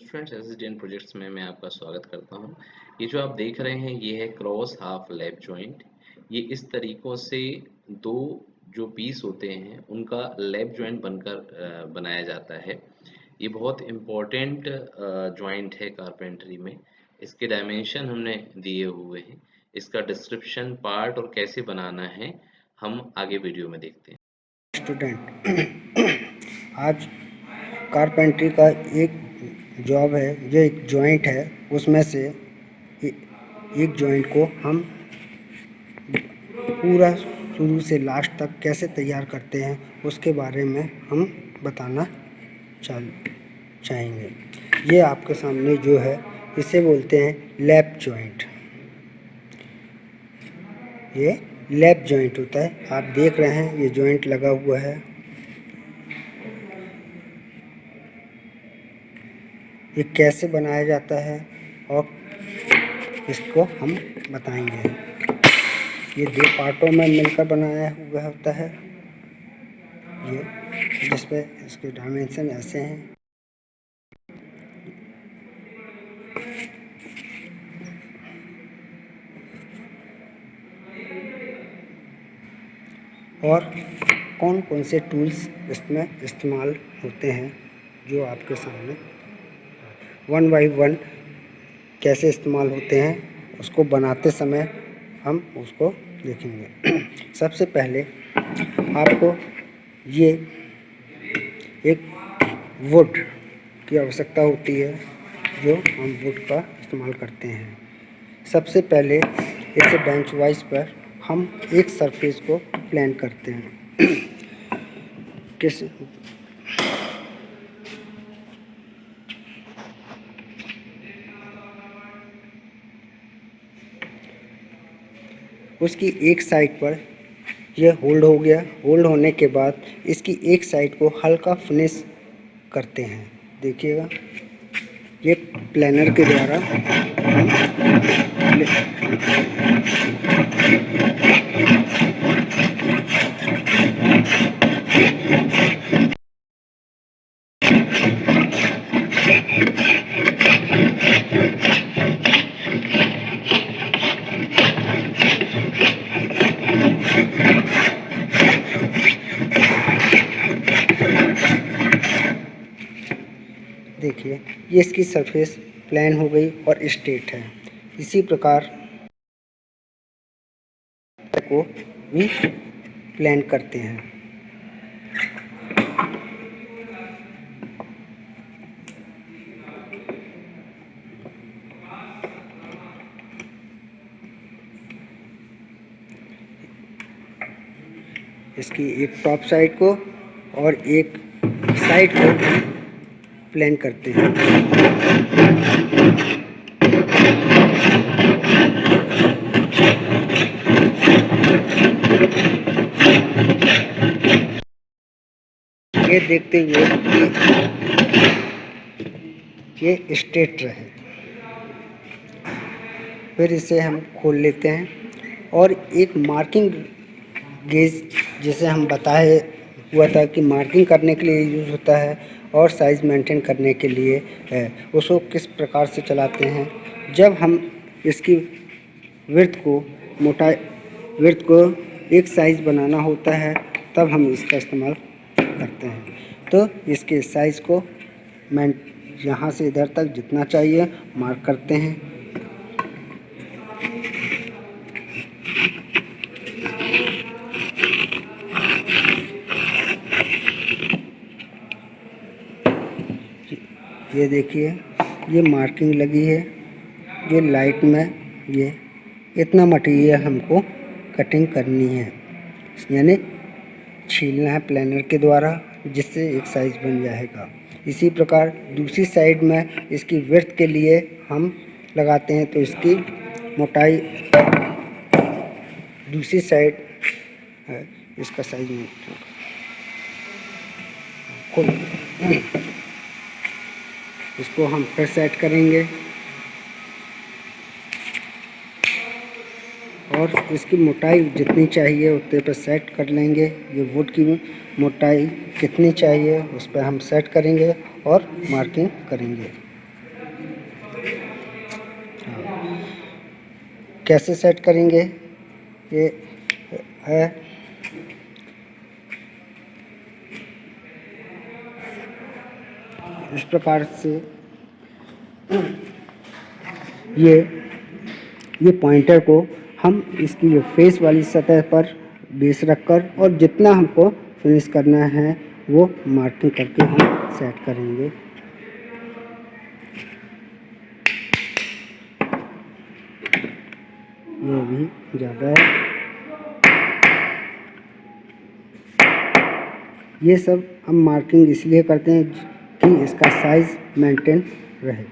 Students assistant projects में मैं आपका स्वागत करता हूं। ये जो आप देख रहे हैं ये है क्रॉस हाफ लैप जॉइंट। ये इस तरीकों से दो जो पीस होते हैं उनका लैप जॉइंट बनकर बनाया जाता है। ये बहुत इम्पोर्टेंट जॉइंट है कारपेंटरी में। इसके डायमेंशन हमने दिए हुए हैं। इसका डिस्क्रिप्शन पार्ट और कैसे बनाना है हम आगे वीडियो में देखते हैं। स्टूडेंट आज कारपेंट्री का एक जॉब है, जो एक जॉइंट है, उसमें से एक जॉइंट को हम पूरा शुरू से लास्ट तक कैसे तैयार करते हैं उसके बारे में हम बताना चाहेंगे। ये आपके सामने जो है इसे बोलते हैं लैप जॉइंट। ये लैप जॉइंट होता है। आप देख रहे हैं ये जॉइंट लगा हुआ है। ये कैसे बनाया जाता है और इसको हम बताएंगे। ये दो पार्टों में मिलकर बनाया हुआ होता है, ये जिसपे इसके डायमेंशन ऐसे हैं। और कौन कौन से टूल्स इसमें इस्तेमाल होते हैं जो आपके सामने वन बाई वन कैसे इस्तेमाल होते हैं उसको बनाते समय हम उसको देखेंगे। सबसे पहले आपको ये एक वुड की आवश्यकता होती है, जो हम वुड का इस्तेमाल करते हैं। सबसे पहले इसे बेंच वाइज पर हम एक सरफेस को प्लान करते हैं। किस उसकी एक साइड पर यह होल्ड हो गया। होल्ड होने के बाद इसकी एक साइड को हल्का फिनिश करते हैं। देखिएगा, ये प्लानर के द्वारा देखिए, ये इसकी सरफेस प्लान हो गई और स्ट्रेट है। इसी प्रकार को भी प्लान करते हैं। इसकी एक टॉप साइड को और एक साइड को प्लान करते हैं। ये देखते हुए कि ये स्ट्रेट रहे, फिर इसे हम खोल लेते हैं और एक मार्किंग गेज, जिसे हम बताए हुआ था कि मार्किंग करने के लिए यूज़ होता है और साइज़ मेंटेन करने के लिए है, उसको किस प्रकार से चलाते हैं। जब हम इसकी विड्थ को एक साइज़ बनाना होता है, तब हम इसका इस्तेमाल करते हैं। तो इसके साइज़ को मैं यहाँ से इधर तक जितना चाहिए मार्क करते हैं। ये देखिए, ये मार्किंग लगी है। ये लाइट में ये इतना मटेरियल हमको कटिंग करनी है, यानी छीलना है प्लानर के द्वारा, जिससे एक साइज़ बन जाएगा। इसी प्रकार दूसरी साइड में इसकी विड्थ के लिए हम लगाते हैं, तो इसकी मोटाई दूसरी साइड है, इसका साइज खोल इसको हम फिर सेट करेंगे और इसकी मोटाई जितनी चाहिए उतने पर सेट कर लेंगे। ये वुड की मोटाई कितनी चाहिए उस पर हम सेट करेंगे और मार्किंग करेंगे। कैसे सेट करेंगे ये है। इस प्रकार से ये पॉइंटर को हम इसकी जो फेस वाली सतह पर बेस रखकर और जितना हमको फिनिश करना है वो मार्किंग करके हम सेट करेंगे। ये भी ज़्यादा है। ये सब हम मार्किंग इसलिए करते हैं कि इसका साइज़ मेंटेन रहे।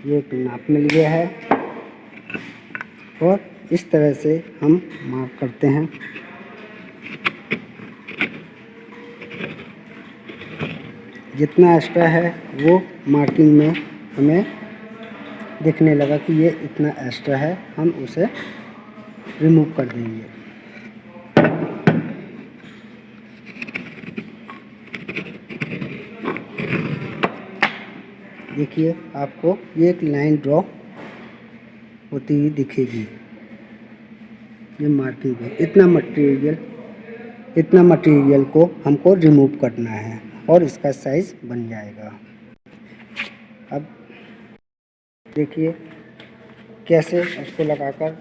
ये नाप मिल गया है और इस तरह से हम मार्क करते हैं। जितना एक्स्ट्रा है वो मार्किंग में हमें दिखने लगा कि ये इतना एक्स्ट्रा है, हम उसे रिमूव कर देंगे। देखिए आपको ये एक लाइन ड्रॉ होती हुई दिखेगी। ये मार्किंग है। इतना मटेरियल को हमको रिमूव करना है और इसका साइज बन जाएगा। अब देखिए कैसे उसको लगाकर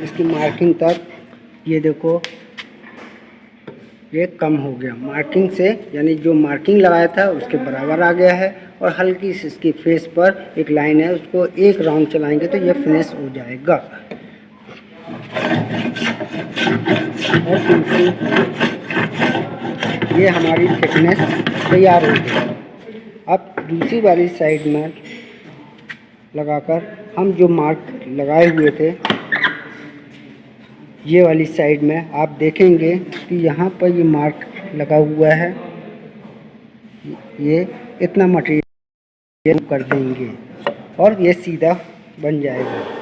इसकी मार्किंग तक ये देखो ये कम हो गया मार्किंग से, यानी जो मार्किंग लगाया था उसके बराबर आ गया है। और हल्की सी इसकी फेस पर एक लाइन है, उसको एक राउंड चलाएंगे तो ये फिनिश हो जाएगा। और ये हमारी थिकनेस तैयार हो गई। अब दूसरी वाली साइड में लगाकर हम जो मार्क लगाए हुए थे ये वाली साइड में आप देखेंगे कि यहाँ पर ये मार्क लगा हुआ है। ये इतना मटेरियल कर देंगे और ये सीधा बन जाएगा।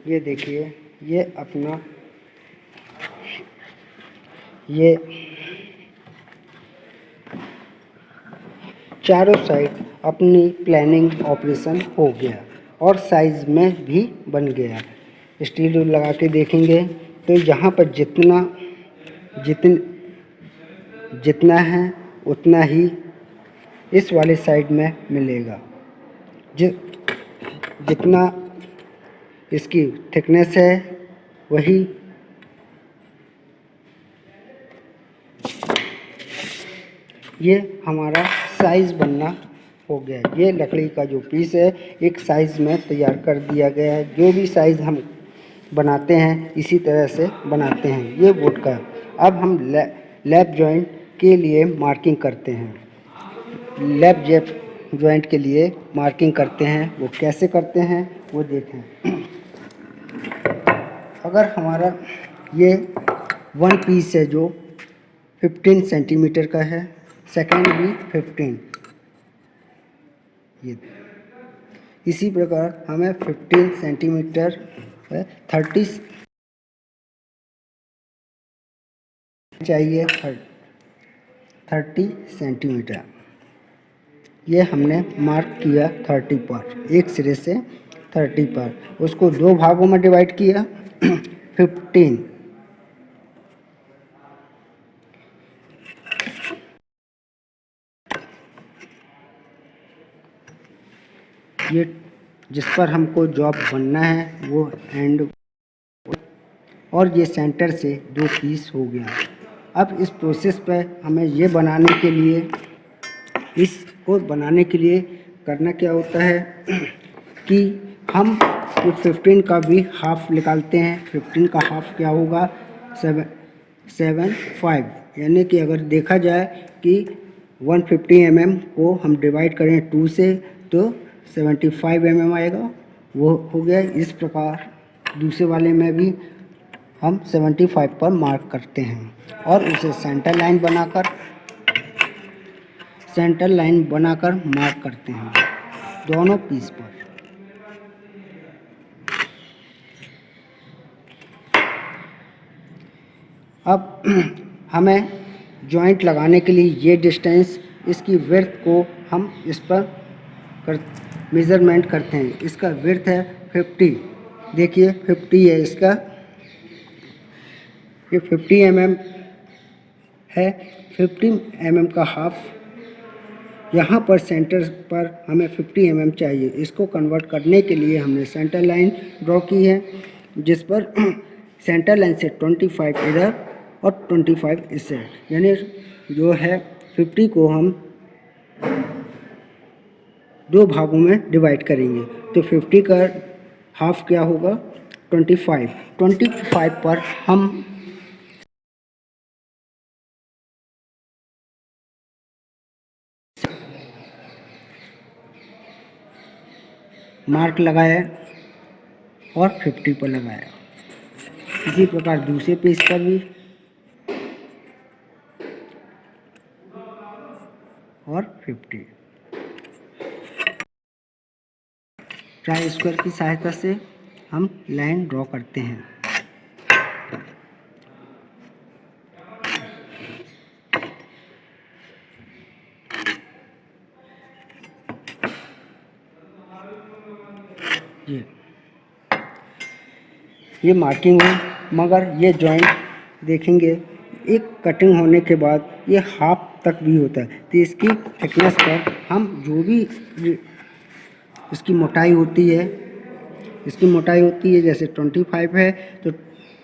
ये देखिए ये अपना ये चारों साइड अपनी प्लानिंग ऑपरेशन हो गया और साइज में भी बन गया। स्टील रूल लगा के देखेंगे तो यहाँ पर जितना है उतना ही इस वाले साइड में मिलेगा। जितना इसकी थिकनेस है वही ये हमारा साइज़ बनना हो गया। ये लकड़ी का जो पीस है एक साइज़ में तैयार कर दिया गया है। जो भी साइज़ हम बनाते हैं इसी तरह से बनाते हैं। ये वुड का। अब हम लैप जॉइंट के लिए मार्किंग करते हैं। लैप जॉइंट के लिए मार्किंग करते हैं, वो कैसे करते हैं वो देखें। अगर हमारा ये वन पीस है जो 15 सेंटीमीटर का है, सेकंड भी 15। ये इसी प्रकार हमें 15 सेंटीमीटर 30 चाहिए, 30 सेंटीमीटर। ये हमने मार्क किया 30 पर, एक सिरे से 30 पर, उसको दो भागों में डिवाइड किया 15। ये जिस पर हमको जॉब बनना है वो एंड, और ये सेंटर से 2 पीस हो गया। अब इस प्रोसेस पे हमें ये बनाने के लिए, इसको बनाने के लिए करना क्या होता है कि हम 15 का भी हाफ निकालते हैं। 15 का हाफ क्या होगा, 75, यानी कि अगर देखा जाए कि 150 mm को हम डिवाइड करें 2 से तो 75 mm आएगा, वो हो गया। इस प्रकार दूसरे वाले में भी हम 75 पर मार्क करते हैं और उसे सेंटर लाइन बनाकर मार्क करते हैं दोनों पीस पर। अब हमें जॉइंट लगाने के लिए ये डिस्टेंस, इसकी विड्थ को हम इस पर मेज़रमेंट करते हैं। इसका विड्थ है 50, देखिए 50 है इसका, ये 50 mm है। 50 mm का हाफ, यहाँ पर सेंटर पर हमें 50 mm चाहिए। इसको कन्वर्ट करने के लिए हमने सेंटर लाइन ड्रॉ की है, जिस पर सेंटर लाइन से 25 इधर और 25 इस साइड, यानी जो है 50 को हम दो भागों में डिवाइड करेंगे। तो 50 का हाफ क्या होगा, 25 पर हम मार्क लगाया और 50 पर लगाया। इसी प्रकार दूसरे पेज पर भी और 50। ट्राई स्क्वायर की सहायता से हम लाइन ड्रॉ करते हैं। ये मार्किंग है, मगर ये जॉइंट देखेंगे एक कटिंग होने के बाद ये हाफ तक भी होता है। तो इसकी थिकनेस पर हम जो भी इसकी मोटाई होती है, जैसे 25 है तो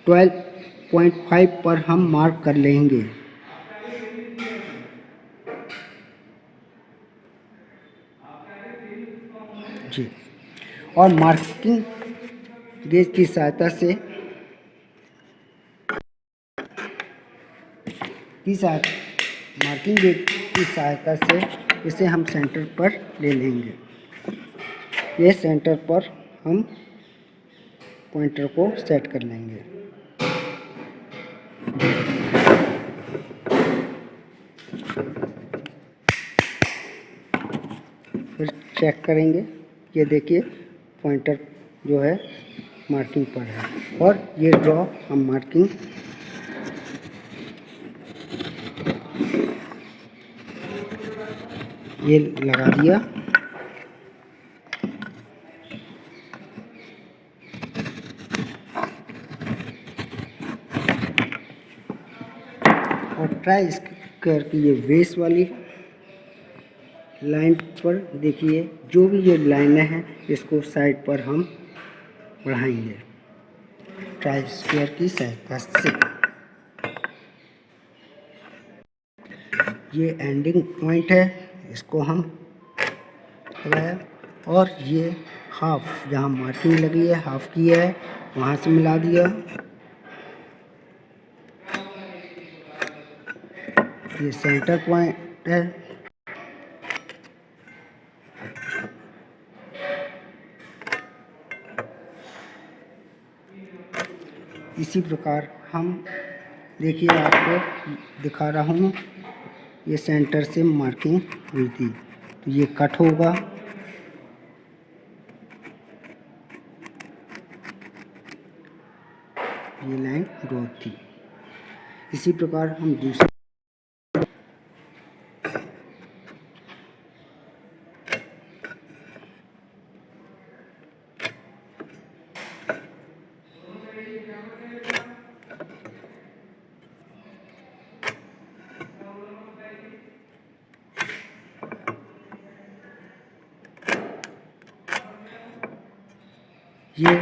12.5 पर हम मार्क कर लेंगे। जी, और मार्किंग गेज की सहायता से मार्किंग गेज की सहायता से इसे हम सेंटर पर ले लेंगे। ये सेंटर पर हम पॉइंटर को सेट कर लेंगे। फिर चेक करेंगे, ये देखिए पॉइंटर जो है मार्किंग पर है, और ये ड्रॉ हम मार्किंग ये लगा दिया। और ट्राई स्क्वायर की ये बेस वाली लाइन पर देखिए, जो भी ये लाइनें हैं इसको साइड पर हम बढ़ाएंगे ट्राई स्क्वायर की सहायता से। ये एंडिंग पॉइंट है, इसको हम लगाया, और ये हाफ जहाँ मार्किंग लगी है हाफ की है वहाँ से मिला दिया। ये सेंटर पॉइंट है। इसी प्रकार हम देखिए आपको दिखा रहा हूँ, ये सेंटर से मार्किंग हुई थी तो ये कट होगा, ये लाइन ड्रॉ थी। इसी प्रकार हम दूसरे ये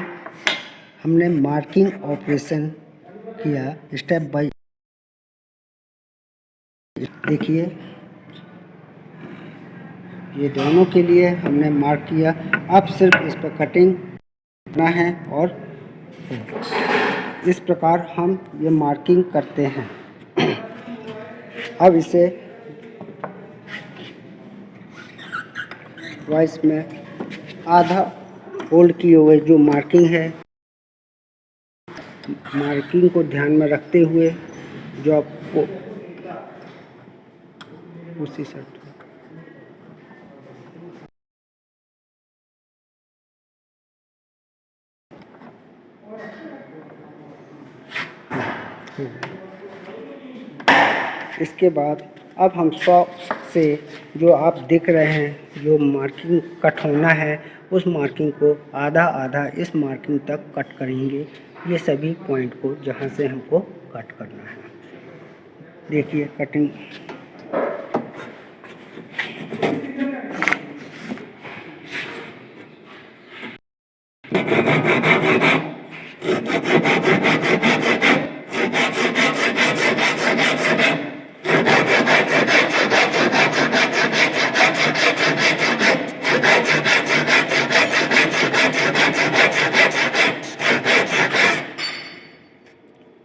हमने मार्किंग ऑपरेशन किया स्टेप बाय। देखिए ये दोनों के लिए हमने मार्क किया, अब सिर्फ इस पर कटिंग करना है और इस प्रकार हम ये मार्किंग करते हैं। अब इसे वॉइस में आधा फोल्ड किए हुए जो मार्किंग है, मार्किंग को ध्यान में रखते हुए जो आपको उसी सेट इसके बाद अब हम 100 से जो आप देख रहे हैं जो मार्किंग कट होना है उस मार्किंग को आधा आधा इस मार्किंग तक कट करेंगे, ये सभी पॉइंट को जहां से हमको कट करना है। देखिए कटिंग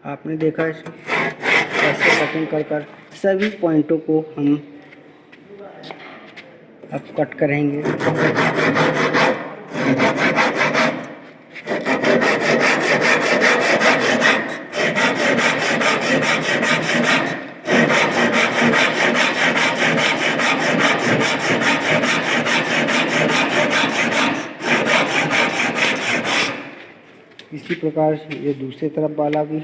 आपने देखा कैसे कटिंग कर सभी पॉइंटों को हम अब कट करेंगे। इसी प्रकार ये दूसरी तरफ वाला भी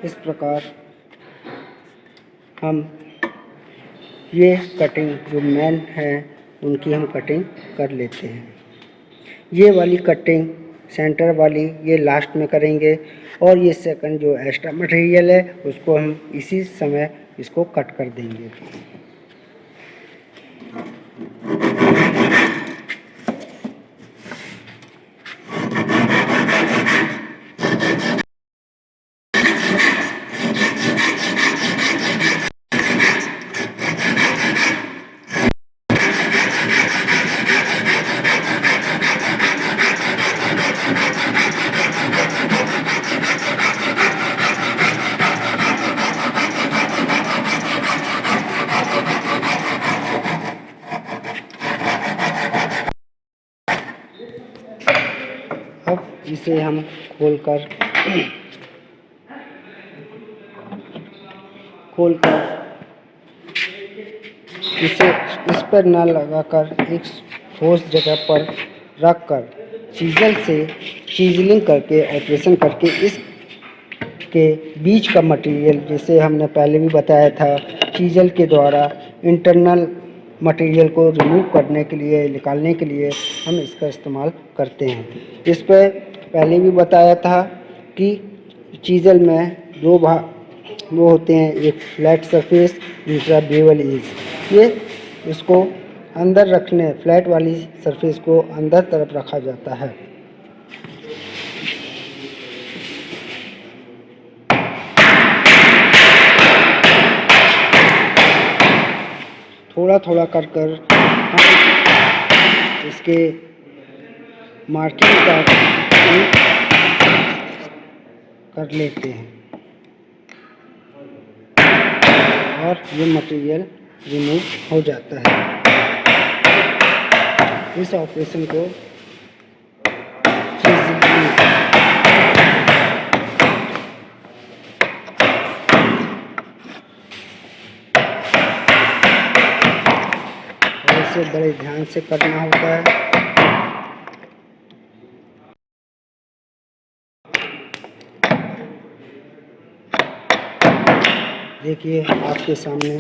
इस प्रकार हम ये कटिंग जो मेन है उनकी हम कटिंग कर लेते हैं। ये वाली कटिंग सेंटर वाली ये लास्ट में करेंगे और ये सेकंड जो एक्स्ट्रा मटेरियल है उसको हम इसी समय इसको कट कर देंगे। अब इसे हम खोलकर इसे इस पर न लगाकर एक ठोस जगह पर रखकर चीजल से चीजलिंग करके ऑपरेशन करके इस के बीच का मटेरियल, जैसे हमने पहले भी बताया था, चीजल के द्वारा इंटरनल मटेरियल को रिमूव करने के लिए, निकालने के लिए हम इसका इस्तेमाल करते हैं। इस पर पहले भी बताया था कि चीजल में दो भाग वो होते हैं, एक फ्लैट सरफेस, दूसरा बेवल एज। ये इसको अंदर रखने, फ्लैट वाली सरफेस को अंदर तरफ रखा जाता है। थोड़ा थोड़ा कर कर हम इसके मार्किंग कर लेते हैं और ये मटेरियल रिमूव हो जाता है। इस ऑपरेशन को इसे बड़े ध्यान से करना होता है। देखिए आपके सामने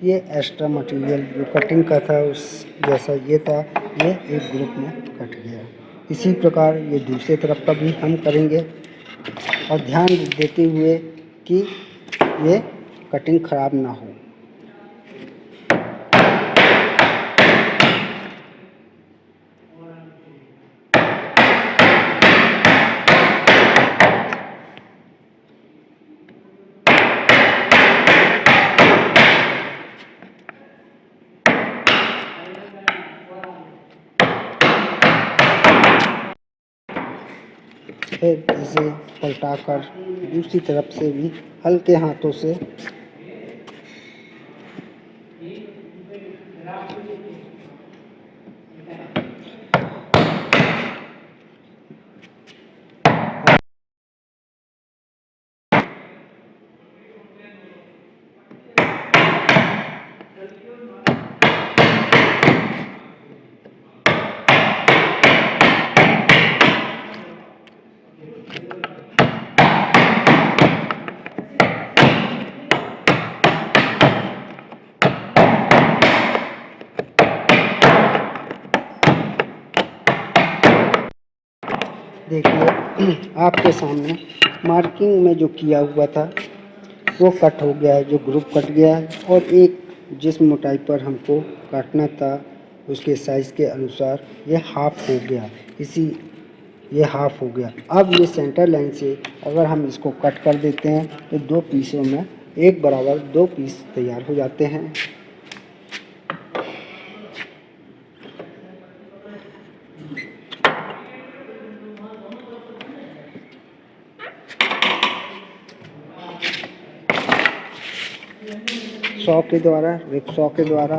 ये एक्स्ट्रा मटेरियल जो कटिंग का था उस जैसा ये था, ये एक ग्रुप में कट गया। इसी प्रकार ये दूसरे तरफ का भी हम करेंगे और ध्यान देते हुए कि ये कटिंग खराब ना हो। फिर इसे पलटाकर दूसरी तरफ से भी हल्के हाथों से देखिए आपके सामने मार्किंग में जो किया हुआ था वो कट हो गया है, जो ग्रुप कट गया है और एक जिस मोटाई पर हमको काटना था उसके साइज़ के अनुसार ये हाफ हो गया। ये हाफ हो गया। अब ये सेंटर लाइन से अगर हम इसको कट कर देते हैं तो दो पीसों में एक बराबर दो पीस तैयार हो जाते हैं। सॉ के द्वारा, रिक्शॉ के द्वारा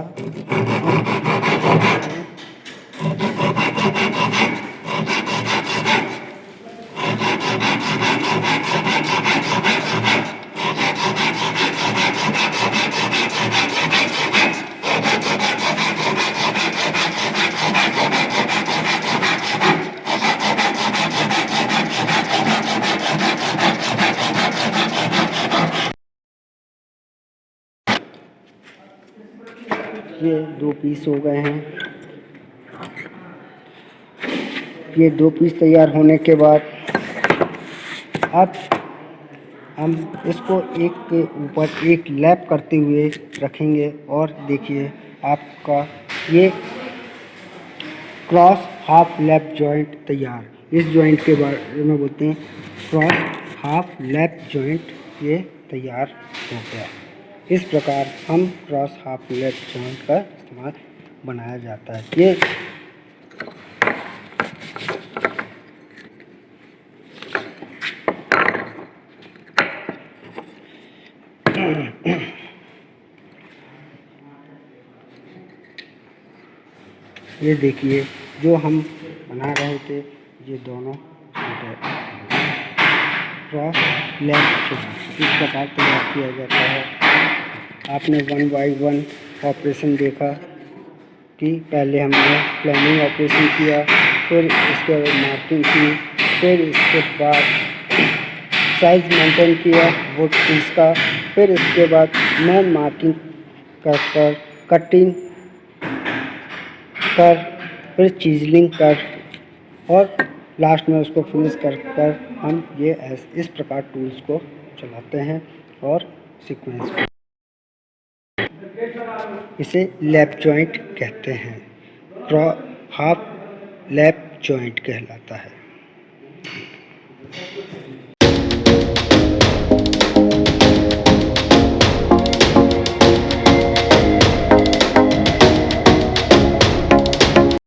ये दो पीस हो गए हैं। ये दो पीस तैयार होने के बाद अब हम इसको एक के ऊपर एक लैप करते हुए रखेंगे और देखिए आपका ये क्रॉस हाफ लैप जॉइंट तैयार। इस जॉइंट के बारे में बोलते हैं क्रॉस हाफ लैप जॉइंट। ये तैयार हो गया। इस प्रकार हम क्रॉस हाफ लैप जॉइंट का इस्तेमाल बनाया जाता है। ये देखिए जो हम बना रहे थे ये दोनों क्रॉस लैप इस प्रकार तैयार किया जाता है। आपने 1 बाई 1 ऑपरेशन देखा कि पहले हमने प्लानिंग ऑपरेशन किया, फिर इसके बाद मार्किंग की, फिर इसके बाद साइज मेंटेन किया वुड पीस का, फिर इसके बाद मैं मार्किंग कर कटिंग कर, फिर चीजलिंग कर और लास्ट में उसको फिनिश कर हम ये इस प्रकार टूल्स को चलाते हैं और सीक्वेंस इसे लैप जॉइंट कहते हैं। हाफ लैप जॉइंट कहलाता है।